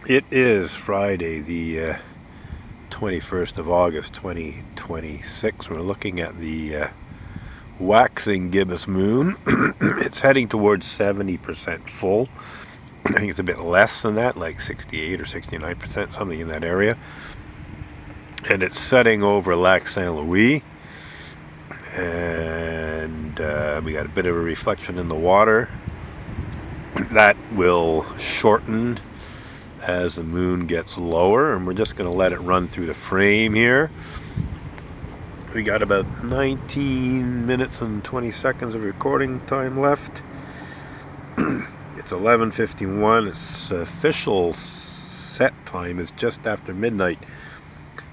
It is Friday, the 21st of August, 2026. We're looking at the waxing gibbous moon. It's heading towards 70% full. I think it's a bit less than that, like 68 or 69%, something in that area. And it's setting over Lac Saint Louis. And we got a bit of a reflection in the water. That will shorten as the moon gets lower, and we're just going to let it run through the frame here. We got about 19 minutes and 20 seconds of recording time left. It's 11:51. Its official set time is just after midnight.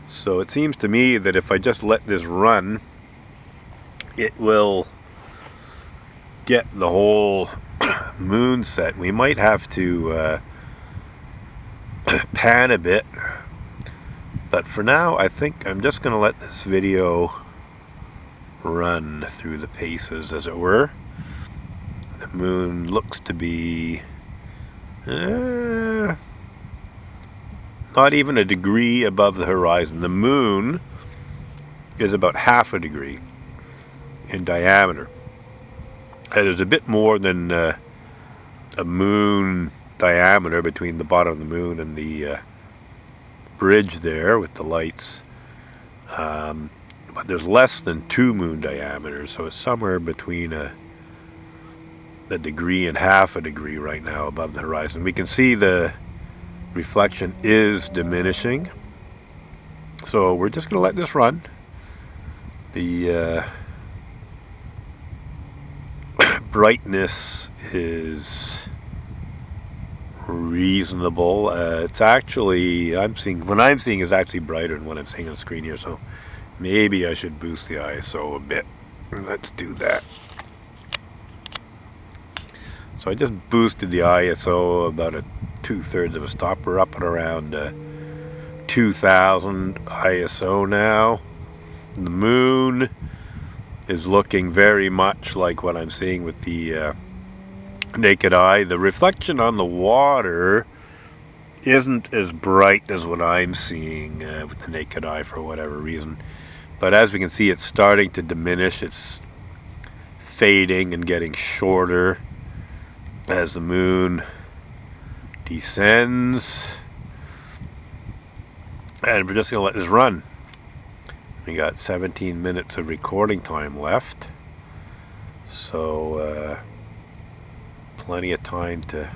So it seems to me that if I just let this run, it will get the whole moon set. We might have to pan a bit, but for now I think I'm just going to let this video run through the paces, as it were. The moon looks to be not even a degree above the horizon. The moon is about half a degree in diameter. There's a bit more than a moon diameter between the bottom of the moon and the bridge there with the lights, but there's less than 2 moon diameters, so it's somewhere between a degree and half a degree right now above the horizon. We can see the reflection is diminishing, so we're just going to let this run. The brightness is reasonable. It's actually, what I'm seeing is actually brighter than what I'm seeing on the screen here, so maybe I should boost the ISO a bit. Let's do that. So I just boosted the ISO about 2/3 of a stop. We're up at around 2000 ISO now. And the moon is looking very much like what I'm seeing with the naked eye. The reflection on the water isn't as bright as what I'm seeing with the naked eye for whatever reason. But as we can see, it's starting to diminish. It's fading and getting shorter as the moon descends. And we're just going to let this run. We got 17 minutes of recording time left. So plenty of time to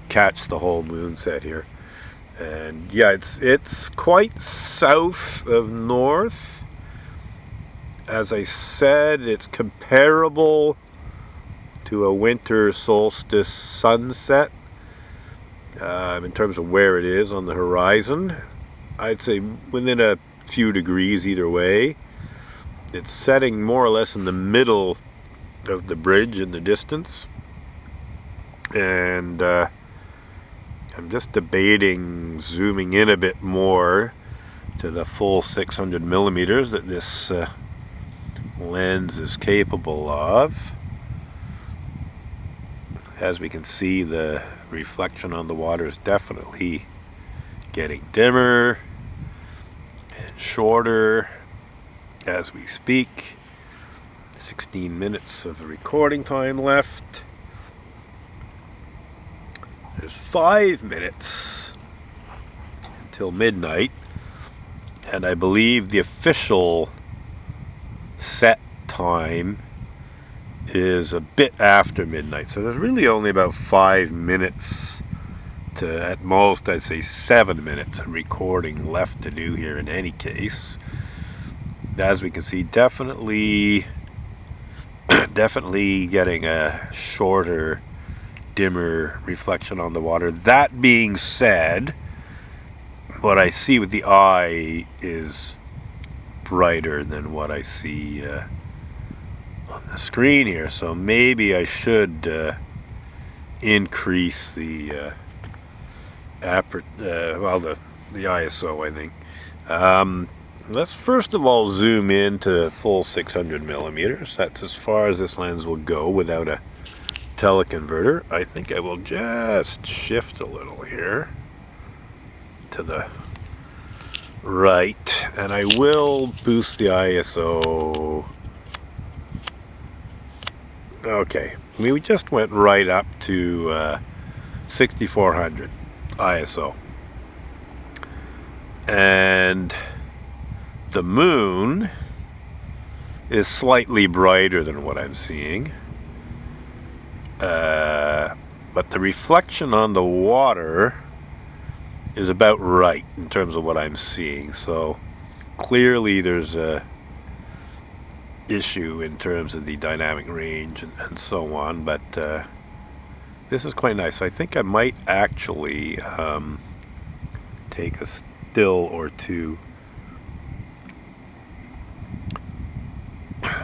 catch the whole moon set here. And yeah, it's quite south of north. As I said, it's comparable to a winter solstice sunset in terms of where it is on the horizon. I'd say within a few degrees either way. It's setting more or less in the middle of the bridge in the distance, and I'm just debating zooming in a bit more to the full 600 millimeters that this lens is capable of. As we can see, the reflection on the water is definitely getting dimmer and shorter as we speak. 16 minutes of recording time left. There's 5 minutes until midnight, and I believe the official set time is a bit after midnight, so there's really only about 5 minutes to, at most, I'd say 7 minutes of recording left to do here in any case. As we can see, definitely getting a shorter, dimmer reflection on the water. That being said, what I see with the eye is brighter than what I see on the screen here, so maybe I should increase the the ISO, I think. Let's first of all zoom in to full 600 millimeters. That's as far as this lens will go without a teleconverter. I think I will just shift a little here to the right, and I will boost the ISO. Okay, we just went right up to 6400 ISO, and the moon is slightly brighter than what I'm seeing, but the reflection on the water is about right in terms of what I'm seeing. So clearly there's a issue in terms of the dynamic range and so on, but this is quite nice. I think I might actually take a still or two,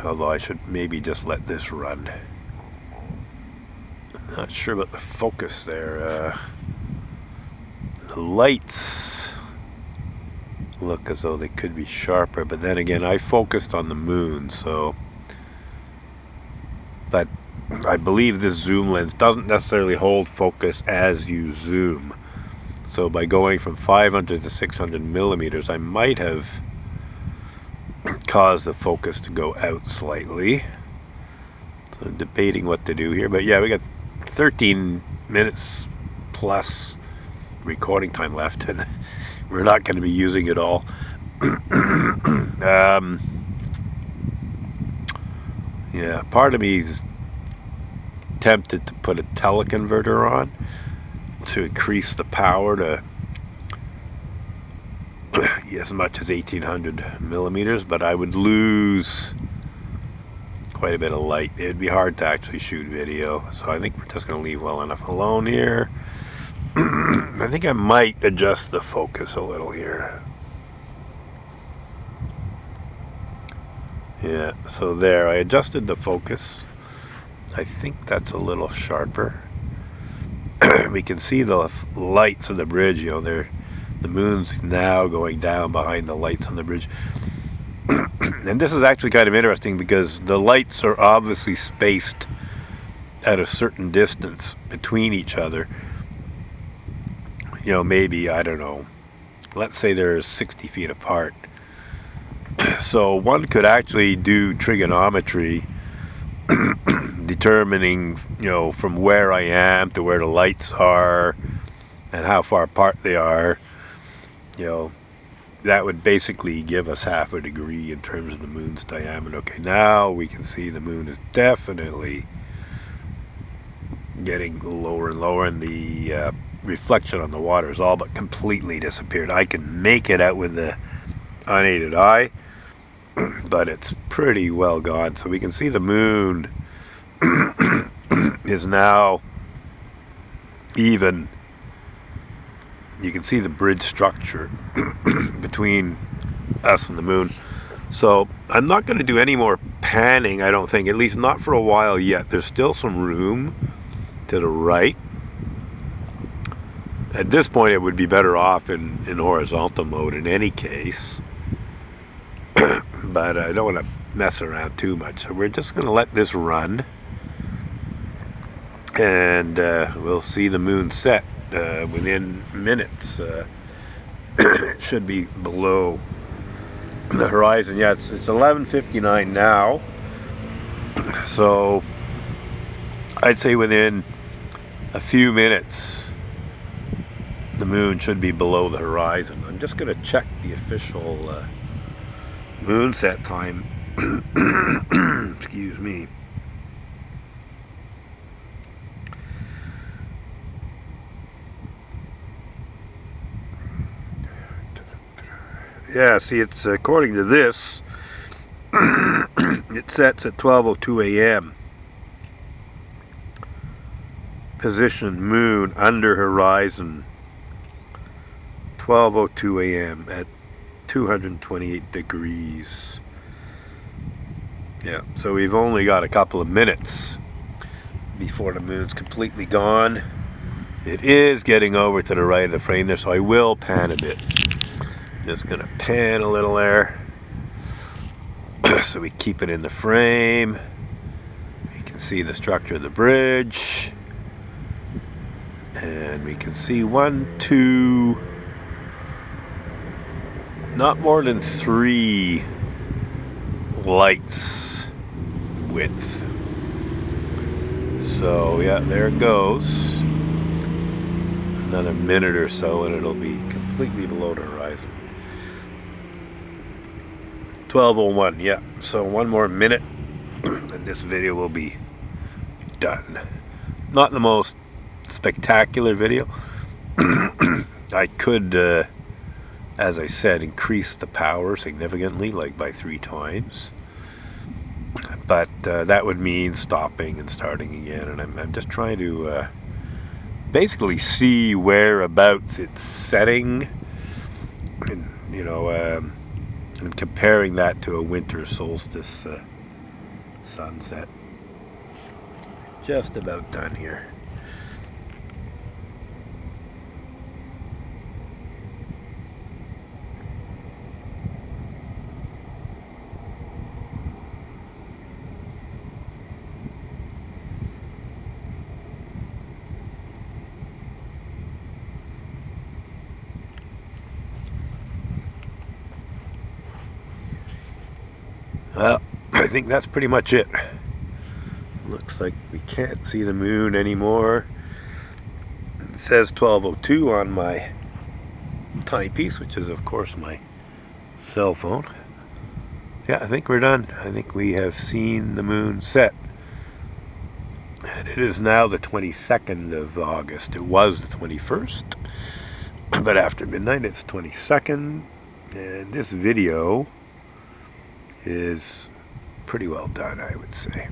although I should maybe just let this run. I'm not sure about the focus there. The lights look as though they could be sharper, but then again, I focused on the moon, so. But I believe this zoom lens doesn't necessarily hold focus as you zoom. So by going from 500 to 600 millimeters, I might have caused the focus to go out slightly. So I'm debating what to do here, but yeah, we got 13 minutes plus recording time left, and we're not going to be using it all. Yeah, part of me is tempted to put a teleconverter on to increase the power to as much as 1800 millimeters, but I would lose quite a bit of light. It would be hard to actually shoot video, so I think we're just going to leave well enough alone here. I think I might adjust the focus a little here. Yeah, so there, I adjusted the focus. I think that's a little sharper. We can see the lights of the bridge, you know, the moon's now going down behind the lights on the bridge. And this is actually kind of interesting because the lights are obviously spaced at a certain distance between each other. You know, maybe, I don't know, let's say they're 60 feet apart. So one could actually do trigonometry determining, you know, from where I am to where the lights are and how far apart they are. You know, that would basically give us half a degree in terms of the moon's diameter. Okay, now we can see the moon is definitely getting lower and lower, and the reflection on the water is all but completely disappeared. I can make it out with the unaided eye, but it's pretty well gone. So we can see the moon is now even. You can see the bridge structure between us and the moon. So I'm not going to do any more panning, I don't think, at least not for a while yet. There's still some room to the right. At this point it would be better off in horizontal mode in any case. But I don't want to mess around too much. So we're just going to let this run. And we'll see the moon set within minutes. It should be below the horizon. Yeah, it's 11:59 now. So I'd say within a few minutes the moon should be below the horizon. I'm just going to check the official moon set time. Excuse me. Yeah, see, it's according to this, it sets at 12:02 a.m. Position moon under horizon, 12:02 a.m. at 228 degrees. Yeah, so we've only got a couple of minutes before the moon's completely gone. It is getting over to the right of the frame there, so I will pan a bit. Just gonna pan a little there so we keep it in the frame. You can see the structure of the bridge. And we can see 1, 2, not more than 3 lights width. So yeah, there it goes. Another minute or so and it'll be completely below the horizon. 12:01, yeah. So 1 more minute and this video will be done. Not the most spectacular video. I could, as I said, increase the power significantly, like by 3 times. But that would mean stopping and starting again, and I'm just trying to basically see whereabouts it's setting, and you know, and comparing that to a winter solstice sunset. Just about done here. Well, I think that's pretty much it. Looks like we can't see the moon anymore. It says 12:02 on my timepiece, which is of course my cell phone. Yeah, I think we're done. I think we have seen the moon set. And it is now the 22nd of August. It was the 21st, but after midnight it's 22nd. And this video is pretty well done, I would say.